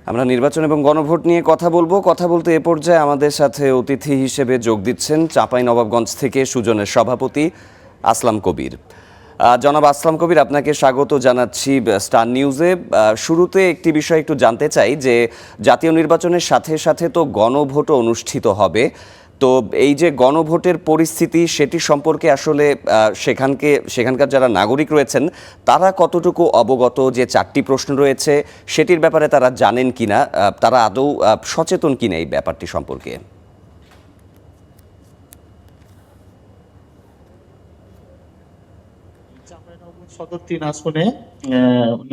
আমরা নির্বাচন এবং গণভোট নিয়ে কথা বলতে এ পর্যায়ে আমাদের সাথে অতিথি হিসেবে যোগ দিচ্ছেন চাঁপাইনবাবগঞ্জ থেকে সুজনের সভাপতি আসলাম কবির। জনাব আসলাম কবির, আপনাকে স্বাগত জানাচ্ছি স্টার নিউজে। শুরুতে একটি বিষয় একটু জানতে চাই যে জাতীয় নির্বাচনের সাথে সাথে তো গণভোটও অনুষ্ঠিত হবে, তো এই যে গণভোটের পরিস্থিতি সেটি সম্পর্কে আসলে সেখানকার যারা নাগরিক রয়েছেন তারা কতটুকু অবগত, যে 4টি প্রশ্ন রয়েছে সেটির ব্যাপারে তারা জানেন কিনা, তারা আদৌ সচেতন কিনা এই ব্যাপারটি সম্পর্কে? সদর 3 আসনে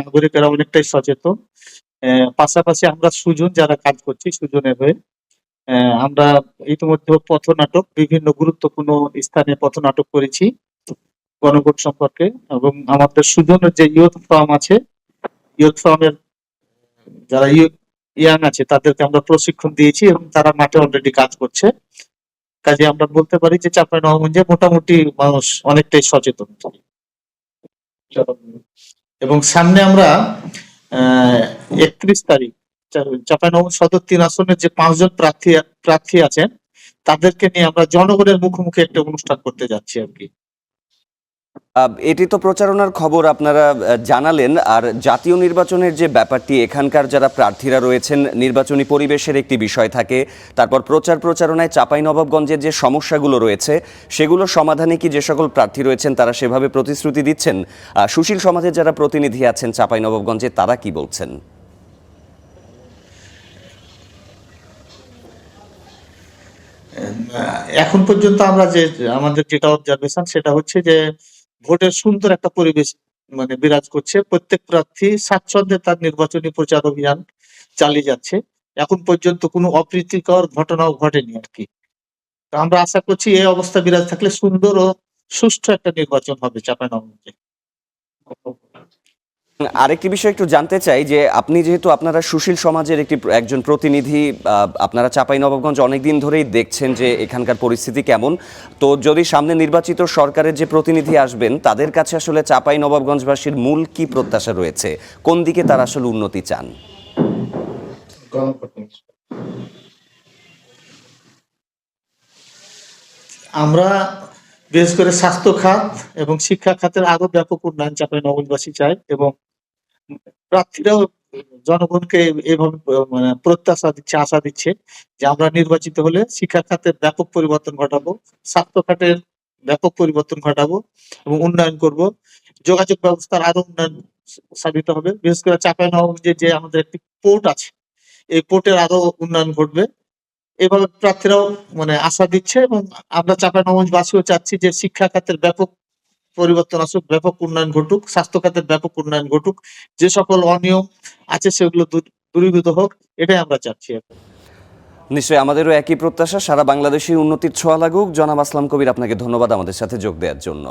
নাগরিকেরা অনেকটাই সচেতন। পাশাপাশি আমরা সুজন যারা কাজ করছি, সুজনের হয়ে আমরা ইতিমধ্যে পথনাটক বিভিন্ন গুরুত্বপূর্ণ স্থানে পথনাটক করেছি গণভোট সম্পর্কে, এবং আমাদের সুজনের যে ইয়ুথ ফোরাম আছে, ইয়ুথ ফোরামের যারা ইয়াং আছে তাদেরকে আমরা প্রশিক্ষণ দিয়েছি এবং তারা মাঠে অলরেডি কাজ করছে। কাজে আমরা বলতে পারি যে চাঁপাইনবাবগঞ্জে মোটামুটি মানুষ অনেকটাই সচেতন। এবং সামনে আমরা 31 তারিখ চাঁপাইনবাবগঞ্জ সদর 3 আসনের যে 5 জন প্রার্থী আছেন তাদেরকে নিয়ে আমরা জনগণের মুখোমুখি একটা অনুষ্ঠান করতে যাচ্ছি আর কি। এটি তো প্রচারণার খবর আপনারা জানালেন, আর জাতীয় নির্বাচনের যে ব্যাপারটি, এখানকার যারা প্রার্থীরা রয়েছেন নির্বাচনী পরিবেশের একটি বিষয় থাকে, তারপর প্রচারণায় চাঁপাইনবাবগঞ্জের যে সমস্যাগুলো রয়েছে সেগুলো সমাধানে কি যে সকল প্রার্থী রয়েছেন তারা সেভাবে প্রতিশ্রুতি দিচ্ছেন? সুশীল সমাজের যারা প্রতিনিধি আছেন চাঁপাইনবাবগঞ্জে তারা কি বলছেন? এখন পর্যন্ত আমরা আমাদের যেটা অবজারভেশন সেটা হচ্ছে যে ভোটের সুন্দর একটা পরিবেশ বিরাজ করছে। প্রত্যেক প্রার্থী স্বাচ্ছন্দ্যে তার নির্বাচনী প্রচার অভিযান চালিয়ে যাচ্ছে। এখন পর্যন্ত কোনো অপ্রীতিকর ঘটনাও ঘটেনি আর কি। তো আমরা আশা করছি এই অবস্থা বিরাজ থাকলে সুন্দর ও সুষ্ঠু একটা নির্বাচন হবে চাঁপাইনবাবগঞ্জে। আরেকটি বিষয় একটু জানতে চাই যে আপনি যেহেতু আপনারা সুশীল সমাজের একজন প্রতিনিধি, আপনারা চাঁপাইনবাবগঞ্জ অনেকদিন ধরেই দেখছেন যে এখানকার পরিস্থিতি কেমন, তো যদি সামনে নির্বাচিত সরকারের যে প্রতিনিধি আসবেন তাদের কাছে আসলে চাঁপাইনবাবগঞ্জবাসীর মূল কি প্রত্যাশা রয়েছে, কোন দিকে তারা আসলে উন্নতি চান? আমরা বিশেষ করে স্বাস্থ্য খাত এবং শিক্ষা খাতের আরো ব্যাপক উন্নয়ন চাঁপাইনবাবগঞ্জবাসী চাই, এবং প্রার্থীরাও জনগণকে এইভাবে প্রত্যাশা দিচ্ছে, আশা দিচ্ছে যে আমরা নির্বাচিত হলে শিক্ষা খাতের ব্যাপক পরিবর্তন ঘটাবো, স্বাস্থ্য খাতের ব্যাপক পরিবর্তন ঘটাবো এবং উন্নয়ন করব। যোগাযোগ ব্যবস্থার আরো উন্নয়ন সাধিত হবে। বিশেষ করে চাঁপাইনবাবগঞ্জে যে আমাদের একটি পোর্ট আছে, এই পোর্টের আরো উন্নয়ন ঘটবে। এভাবে প্রার্থীরাও আশা দিচ্ছে, এবং আমরা চাঁপাইনবাবগঞ্জবাসীও চাচ্ছি যে শিক্ষা খাতের ব্যাপক পরিবর্তন আসুক, ব্যাপক উন্নয়ন ঘটুক, স্বাস্থ্য খাতের ব্যাপক উন্নয়ন ঘটুক, যে সকল অনিয়ম আছে সেগুলো দূরীভূত হোক, এটাই আমরা চাচ্ছি। নিশ্চয়ই আমাদেরও একই প্রত্যাশা, সারা বাংলাদেশে উন্নতির ছোঁয়া লাগুক। জনাব আসলাম কবির, আপনাকে ধন্যবাদ আমাদের সাথে যোগ দেওয়ার জন্য।